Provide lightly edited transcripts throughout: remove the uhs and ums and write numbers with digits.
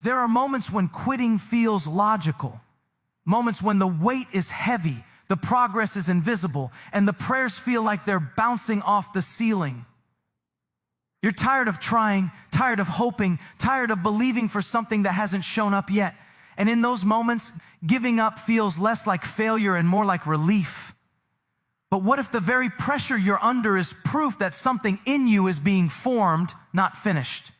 There are moments when quitting feels logical, moments when the weight is heavy, the progress is invisible, and the prayers feel like they're bouncing off the ceiling. You're tired of trying, tired of hoping, tired of believing for something that hasn't shown up yet. And in those moments, giving up feels less like failure and more like relief. But what if the very pressure you're under is proof that something in you is being formed, not finished?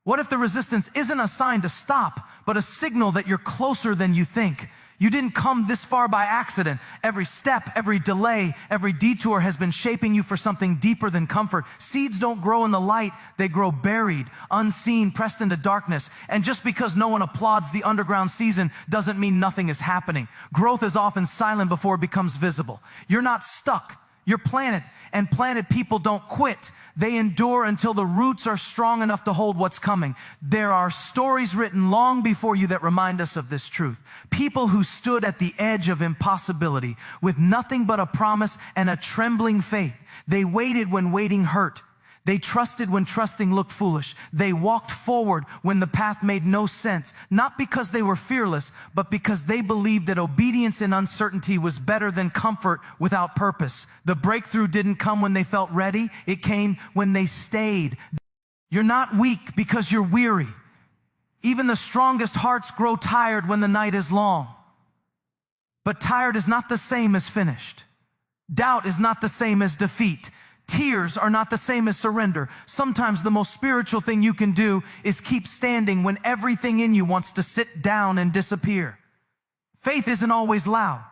What if the resistance isn't a sign to stop, but a signal that you're closer than you think? You didn't come this far by accident. Every step, every delay, every detour has been shaping you for something deeper than comfort. Seeds don't grow in the light. They grow buried, unseen, pressed into darkness. And just because no one applauds the underground season doesn't mean nothing is happening. Growth is often silent before it becomes visible. You're not stuck. You're planted, and planted people don't quit. They endure until the roots are strong enough to hold what's coming. There are stories written long before you that remind us of this truth. People who stood at the edge of impossibility with nothing but a promise and a trembling faith. They waited when waiting hurt. They trusted when trusting looked foolish. They walked forward when the path made no sense, not because they were fearless, but because they believed that obedience in uncertainty was better than comfort without purpose. The breakthrough didn't come when they felt ready. It came when they stayed. You're not weak because you're weary. Even the strongest hearts grow tired when the night is long. But tired is not the same as finished. Doubt is not the same as defeat. Tears are not the same as surrender. Sometimes the most spiritual thing you can do is keep standing when everything in you wants to sit down and disappear. Faith isn't always loud.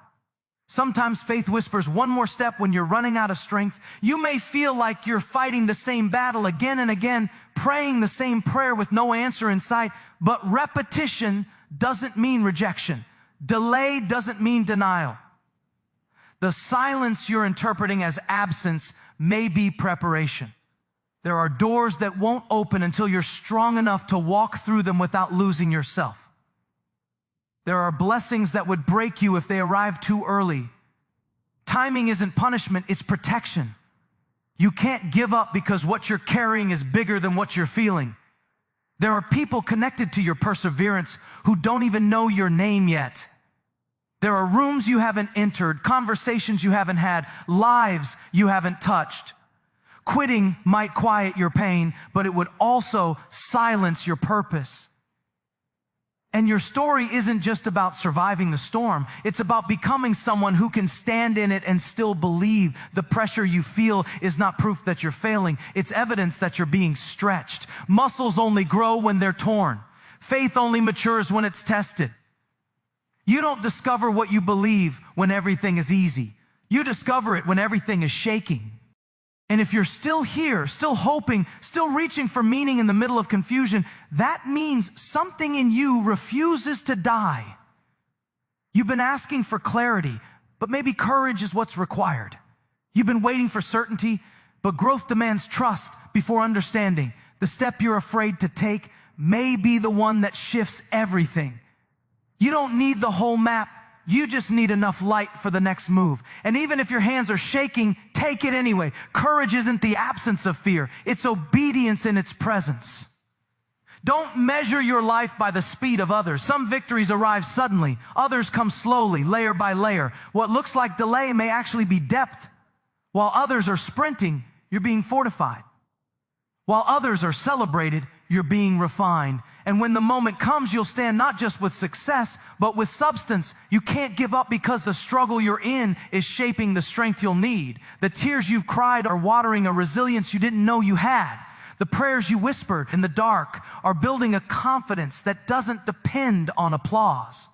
Sometimes faith whispers one more step when you're running out of strength. You may feel like you're fighting the same battle again and again, praying the same prayer with no answer in sight, but repetition doesn't mean rejection. Delay doesn't mean denial. The silence you're interpreting as absence may be preparation. There are doors that won't open until you're strong enough to walk through them without losing yourself. There are blessings that would break you if they arrive too early. Timing isn't punishment, it's protection. You can't give up because what you're carrying is bigger than what you're feeling. There are people connected to your perseverance who don't even know your name yet. There are rooms you haven't entered, conversations you haven't had, lives you haven't touched. Quitting might quiet your pain, but it would also silence your purpose. And your story isn't just about surviving the storm. It's about becoming someone who can stand in it and still believe. The pressure you feel is not proof that you're failing. It's evidence that you're being stretched. Muscles only grow when they're torn. Faith only matures when it's tested. You don't discover what you believe when everything is easy. You discover it when everything is shaking. And if you're still here, still hoping, still reaching for meaning in the middle of confusion, that means something in you refuses to die. You've been asking for clarity, but maybe courage is what's required. You've been waiting for certainty, but growth demands trust before understanding. The step you're afraid to take may be the one that shifts everything. You don't need the whole map. You just need enough light for the next move. And even if your hands are shaking, take it anyway. Courage isn't the absence of fear. It's obedience in its presence. Don't measure your life by the speed of others. Some victories arrive suddenly. Others come slowly, layer by layer. What looks like delay may actually be depth. While others are sprinting, you're being fortified. While others are celebrated, you're being refined. And when the moment comes, you'll stand not just with success, but with substance. You can't give up because the struggle you're in is shaping the strength you'll need. The tears you've cried are watering a resilience you didn't know you had. The prayers you whispered in the dark are building a confidence that doesn't depend on applause.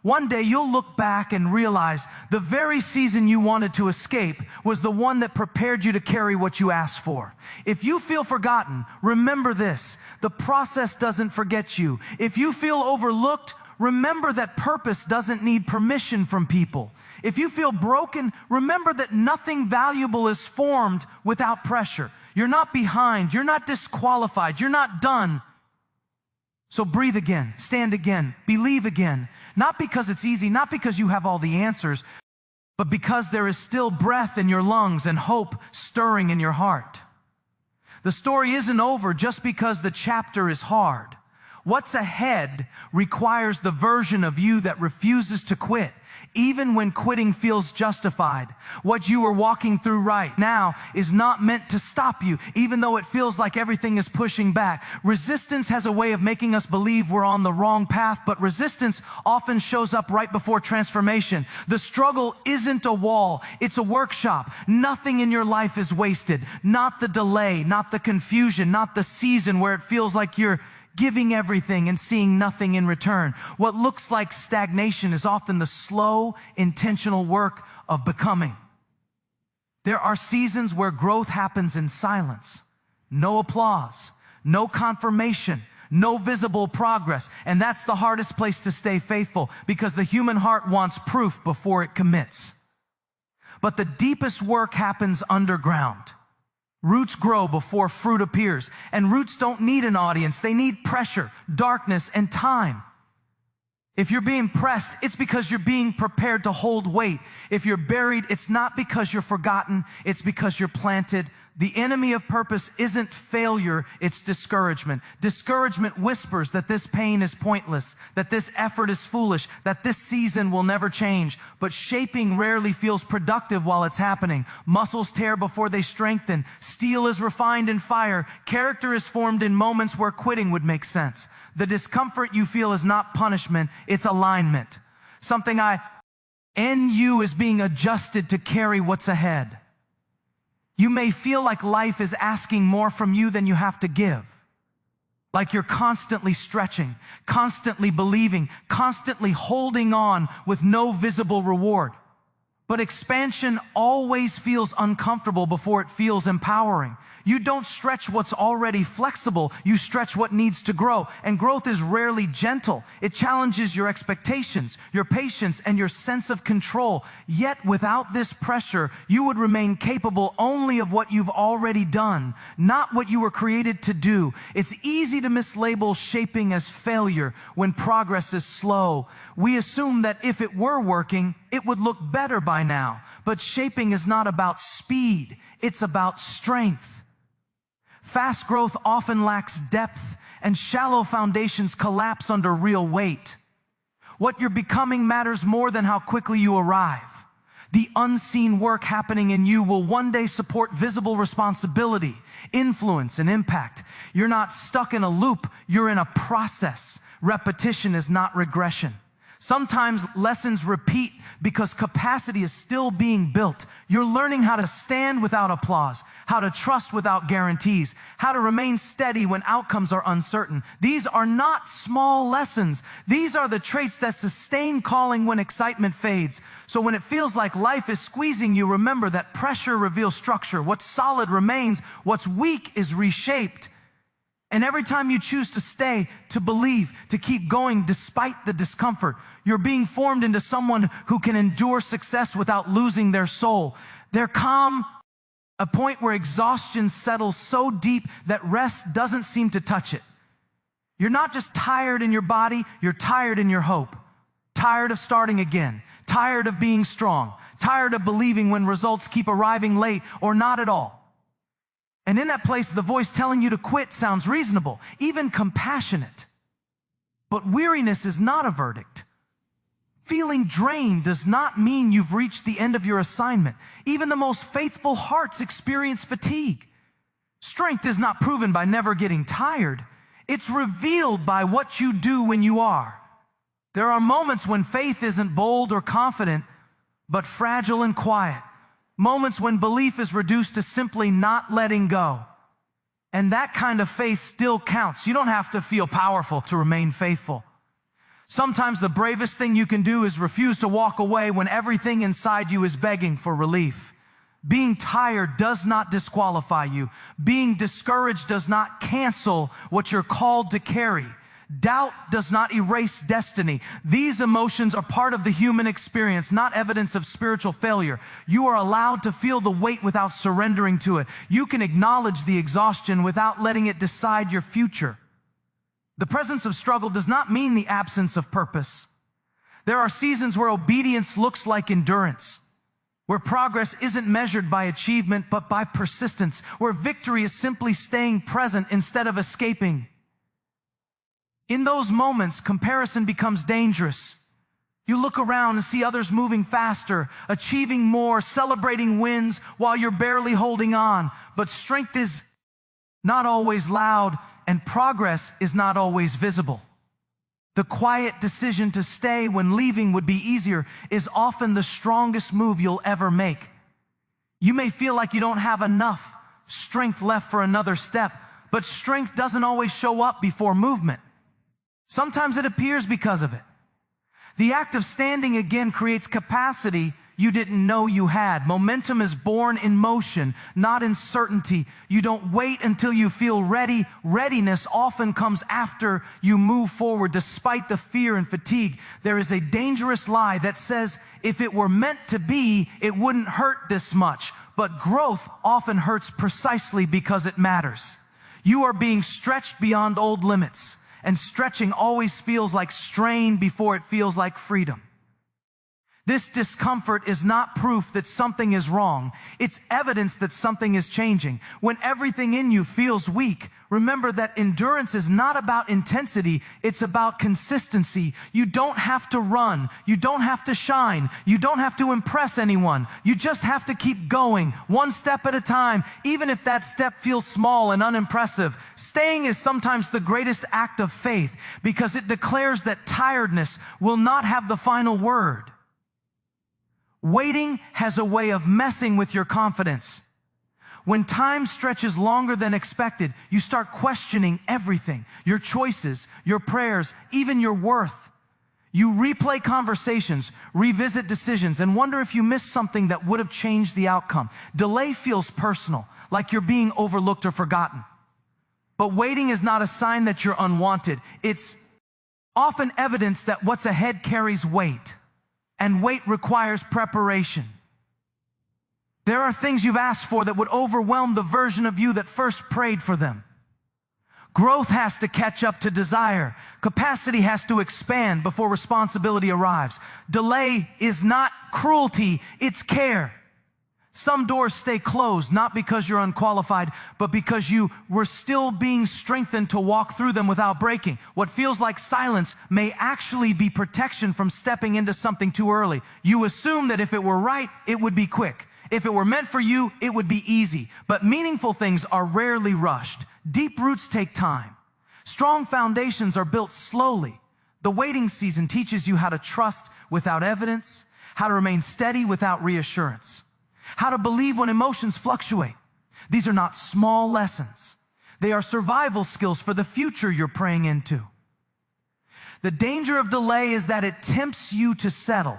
One day you'll look back and realize the very season you wanted to escape was the one that prepared you to carry what you asked for. If you feel forgotten, remember this: the process doesn't forget you. If you feel overlooked, remember that purpose doesn't need permission from people. If you feel broken, remember that nothing valuable is formed without pressure. You're not behind, you're not disqualified, you're not done. So breathe again, stand again, believe again. Not because it's easy, not because you have all the answers, but because there is still breath in your lungs and hope stirring in your heart. The story isn't over just because the chapter is hard. What's ahead requires the version of you that refuses to quit, even when quitting feels justified. What you are walking through right now is not meant to stop you, even though it feels like everything is pushing back. Resistance has a way of making us believe we're on the wrong path, but resistance often shows up right before transformation. The struggle isn't a wall, it's a workshop. Nothing in your life is wasted. Not the delay, not the confusion, not the season where it feels like you're giving everything and seeing nothing in return. What looks like stagnation is often the slow, intentional work of becoming. There are seasons where growth happens in silence. No applause, no confirmation, no visible progress. And that's the hardest place to stay faithful, because the human heart wants proof before it commits. But the deepest work happens underground. Roots grow before fruit appears, and roots don't need an audience. They need pressure, darkness, and time. If you're being pressed, it's because you're being prepared to hold weight. If you're buried, it's not because you're forgotten, it's because you're planted. The enemy of purpose isn't failure, it's discouragement. Discouragement whispers that this pain is pointless, that this effort is foolish, that this season will never change. But shaping rarely feels productive while it's happening. Muscles tear before they strengthen. Steel is refined in fire. Character is formed in moments where quitting would make sense. The discomfort you feel is not punishment, it's alignment. Something in you is being adjusted to carry what's ahead. You may feel like life is asking more from you than you have to give. Like you're constantly stretching, constantly believing, constantly holding on with no visible reward. But expansion always feels uncomfortable before it feels empowering. You don't stretch what's already flexible, you stretch what needs to grow. And growth is rarely gentle. It challenges your expectations, your patience, and your sense of control. Yet without this pressure, you would remain capable only of what you've already done, not what you were created to do. It's easy to mislabel shaping as failure when progress is slow. We assume that if it were working, it would look better by now. But shaping is not about speed, it's about strength. Fast growth often lacks depth, and shallow foundations collapse under real weight. What you're becoming matters more than how quickly you arrive. The unseen work happening in you will one day support visible responsibility, influence, and impact. You're not stuck in a loop, you're in a process. Repetition is not regression. Sometimes lessons repeat because capacity is still being built. You're learning how to stand without applause, how to trust without guarantees, how to remain steady when outcomes are uncertain. These are not small lessons. These are the traits that sustain calling when excitement fades. So when it feels like life is squeezing you, remember that pressure reveals structure. What's solid remains. What's weak is reshaped. And every time you choose to stay, to believe, to keep going despite the discomfort, you're being formed into someone who can endure success without losing their soul. Their calm, a point where exhaustion settles so deep that rest doesn't seem to touch it. You're not just tired in your body, you're tired in your hope. Tired of starting again. Tired of being strong. Tired of believing when results keep arriving late or not at all. And in that place, the voice telling you to quit sounds reasonable, even compassionate. But weariness is not a verdict. Feeling drained does not mean you've reached the end of your assignment. Even the most faithful hearts experience fatigue. Strength is not proven by never getting tired. It's revealed by what you do when you are. There are moments when faith isn't bold or confident, but fragile and quiet. Moments when belief is reduced to simply not letting go. And that kind of faith still counts. You don't have to feel powerful to remain faithful. Sometimes the bravest thing you can do is refuse to walk away when everything inside you is begging for relief. Being tired does not disqualify you. Being discouraged does not cancel what you're called to carry. Doubt does not erase destiny. These emotions are part of the human experience, not evidence of spiritual failure. You are allowed to feel the weight without surrendering to it. You can acknowledge the exhaustion without letting it decide your future. The presence of struggle does not mean the absence of purpose. There are seasons where obedience looks like endurance, where progress isn't measured by achievement but by persistence, where victory is simply staying present instead of escaping. In those moments, comparison becomes dangerous. You look around and see others moving faster, achieving more, celebrating wins while you're barely holding on. But strength is not always loud, and progress is not always visible. The quiet decision to stay when leaving would be easier is often the strongest move you'll ever make. You may feel like you don't have enough strength left for another step, but strength doesn't always show up before movement. Sometimes it appears because of it. The act of standing again creates capacity you didn't know you had. Momentum is born in motion, not in certainty. You don't wait until you feel ready. Readiness often comes after you move forward, despite the fear and fatigue. There is a dangerous lie that says if it were meant to be, it wouldn't hurt this much. But growth often hurts precisely because it matters. You are being stretched beyond old limits, and stretching always feels like strain before it feels like freedom. This discomfort is not proof that something is wrong. It's evidence that something is changing. When everything in you feels weak, remember that endurance is not about intensity, it's about consistency. You don't have to run. You don't have to shine. You don't have to impress anyone. You just have to keep going, one step at a time, even if that step feels small and unimpressive. Staying is sometimes the greatest act of faith because it declares that tiredness will not have the final word. Waiting has a way of messing with your confidence. When time stretches longer than expected, you start questioning everything, your choices, your prayers, even your worth. You replay conversations, revisit decisions, and wonder if you missed something that would have changed the outcome. Delay feels personal, like you're being overlooked or forgotten. But waiting is not a sign that you're unwanted. It's often evidence that what's ahead carries weight. And wait requires preparation. There are things you've asked for that would overwhelm the version of you that first prayed for them. Growth has to catch up to desire. Capacity has to expand before responsibility arrives. Delay is not cruelty, it's care. Some doors stay closed, not because you're unqualified, but because you were still being strengthened to walk through them without breaking. What feels like silence may actually be protection from stepping into something too early. You assume that if it were right, it would be quick. If it were meant for you, it would be easy. But meaningful things are rarely rushed. Deep roots take time. Strong foundations are built slowly. The waiting season teaches you how to trust without evidence, how to remain steady without reassurance, how to believe when emotions fluctuate. These are not small lessons. They are survival skills for the future you're praying into. The danger of delay is that it tempts you to settle.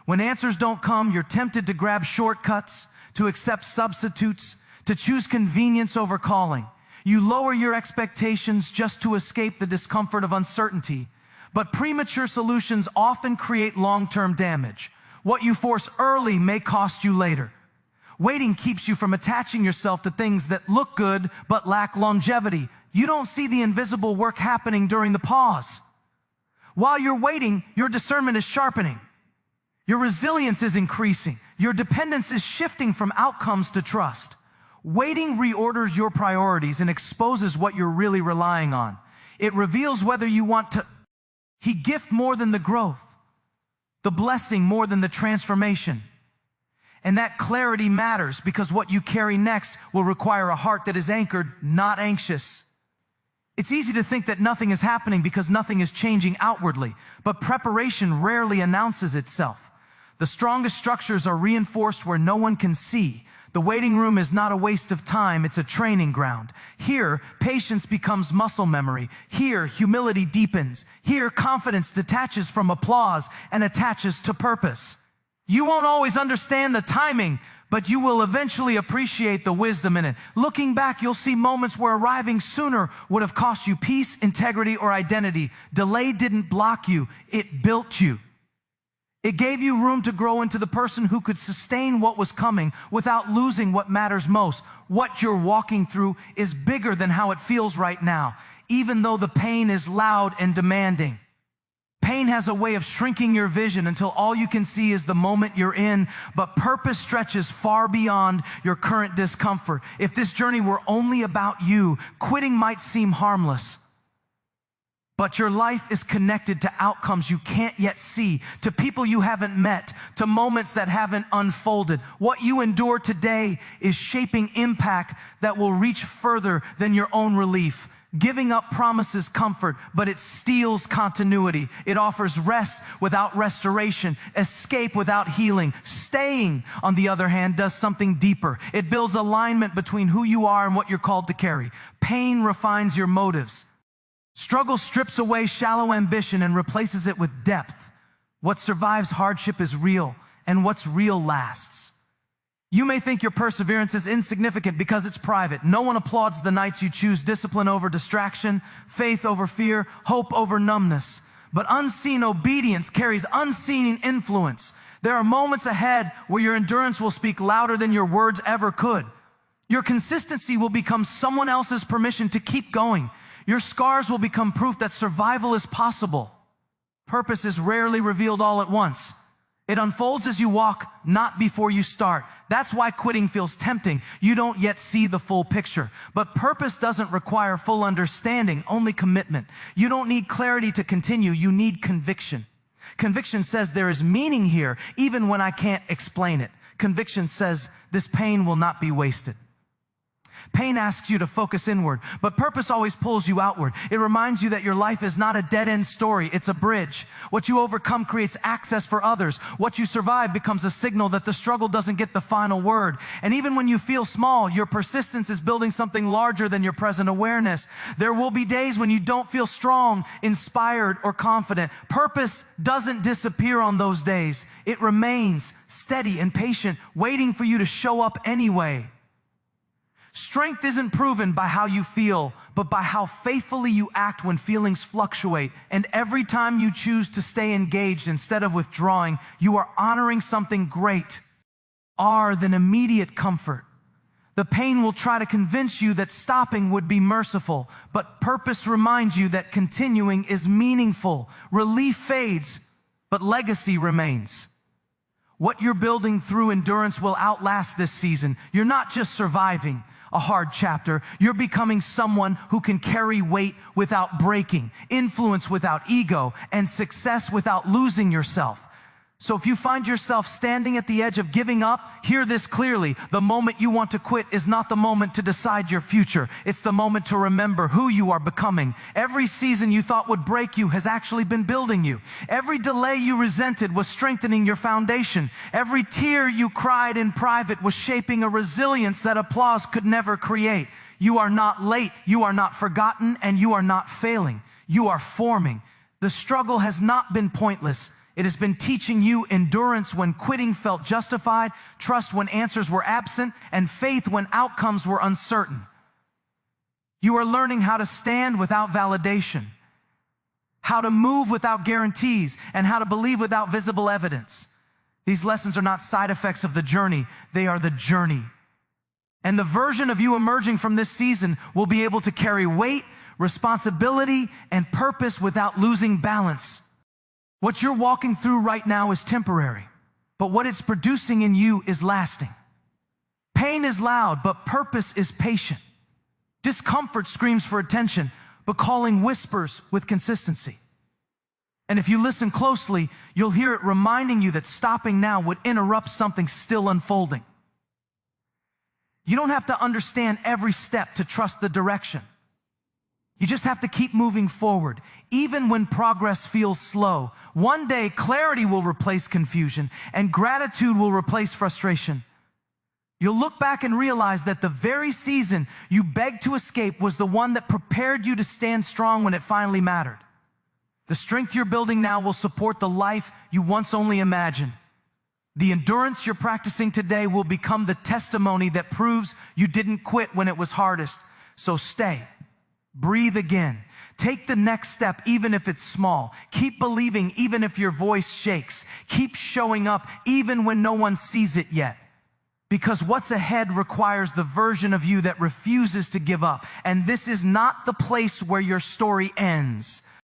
When answers don't come, you're tempted to grab shortcuts, to accept substitutes, to choose convenience over calling. You lower your expectations just to escape the discomfort of uncertainty. But premature solutions often create long-term damage. What you force early may cost you later. Waiting keeps you from attaching yourself to things that look good but lack longevity. You don't see the invisible work happening during the pause. While you're waiting, your discernment is sharpening. Your resilience is increasing. Your dependence is shifting from outcomes to trust. Waiting reorders your priorities and exposes what you're really relying on. It reveals whether you want to gift more than the growth, the blessing more than the transformation. And that clarity matters because what you carry next will require a heart that is anchored, not anxious. It's easy to think that nothing is happening because nothing is changing outwardly, but preparation rarely announces itself. The strongest structures are reinforced where no one can see. The waiting room is not a waste of time, it's a training ground. Here, patience becomes muscle memory. Here, humility deepens. Here, confidence detaches from applause and attaches to purpose. You won't always understand the timing, but you will eventually appreciate the wisdom in it. Looking back, you'll see moments where arriving sooner would have cost you peace, integrity, or identity. Delay didn't block you, it built you. It gave you room to grow into the person who could sustain what was coming without losing what matters most. What you're walking through is bigger than how it feels right now, even though the pain is loud and demanding. Pain has a way of shrinking your vision until all you can see is the moment you're in, but purpose stretches far beyond your current discomfort. If this journey were only about you, quitting might seem harmless. But your life is connected to outcomes you can't yet see, to people you haven't met, to moments that haven't unfolded. What you endure today is shaping impact that will reach further than your own relief. Giving up promises comfort, but it steals continuity. It offers rest without restoration, escape without healing. Staying, on the other hand, does something deeper. It builds alignment between who you are and what you're called to carry. Pain refines your motives. Struggle strips away shallow ambition and replaces it with depth. What survives hardship is real, and what's real lasts. You may think your perseverance is insignificant because it's private. No one applauds the nights you choose discipline over distraction, faith over fear, hope over numbness. But unseen obedience carries unseen influence. There are moments ahead where your endurance will speak louder than your words ever could. Your consistency will become someone else's permission to keep going. Your scars will become proof that survival is possible. Purpose is rarely revealed all at once. It unfolds as you walk, not before you start. That's why quitting feels tempting. You don't yet see the full picture. But purpose doesn't require full understanding, only commitment. You don't need clarity to continue. You need conviction. Conviction says there is meaning here, even when I can't explain it. Conviction says this pain will not be wasted. Pain asks you to focus inward, but purpose always pulls you outward. It reminds you that your life is not a dead-end story, it's a bridge. What you overcome creates access for others. What you survive becomes a signal that the struggle doesn't get the final word. And even when you feel small, your persistence is building something larger than your present awareness. There will be days when you don't feel strong, inspired, or confident. Purpose doesn't disappear on those days. It remains steady and patient, waiting for you to show up anyway. Strength isn't proven by how you feel, but by how faithfully you act when feelings fluctuate. And every time you choose to stay engaged instead of withdrawing, you are honoring something great than immediate comfort. The pain will try to convince you that stopping would be merciful, but purpose reminds you that continuing is meaningful. Relief fades, but legacy remains. What you're building through endurance will outlast this season. You're not just surviving a hard chapter. You're becoming someone who can carry weight without breaking, influence without ego, and success without losing yourself. So if you find yourself standing at the edge of giving up, hear this clearly. The moment you want to quit is not the moment to decide your future. It's the moment to remember who you are becoming. Every season you thought would break you has actually been building you. Every delay you resented was strengthening your foundation. Every tear you cried in private was shaping a resilience that applause could never create. You are not late, you are not forgotten, and you are not failing. You are forming. The struggle has not been pointless. It has been teaching you endurance when quitting felt justified, trust when answers were absent, and faith when outcomes were uncertain. You are learning how to stand without validation, how to move without guarantees, and how to believe without visible evidence. These lessons are not side effects of the journey, they are the journey. And the version of you emerging from this season will be able to carry weight, responsibility, and purpose without losing balance. What you're walking through right now is temporary, but what it's producing in you is lasting. Pain is loud, but purpose is patient. Discomfort screams for attention, but calling whispers with consistency. And if you listen closely, you'll hear it reminding you that stopping now would interrupt something still unfolding. You don't have to understand every step to trust the direction. You just have to keep moving forward, even when progress feels slow. One day, clarity will replace confusion, and gratitude will replace frustration. You'll look back and realize that the very season you begged to escape was the one that prepared you to stand strong when it finally mattered. The strength you're building now will support the life you once only imagined. The endurance you're practicing today will become the testimony that proves you didn't quit when it was hardest. So stay. Breathe again. Take the next step, even if it's small. Keep believing, even if your voice shakes. Keep showing up, even when no one sees it yet. Because what's ahead requires the version of you that refuses to give up. And this is not the place where your story ends.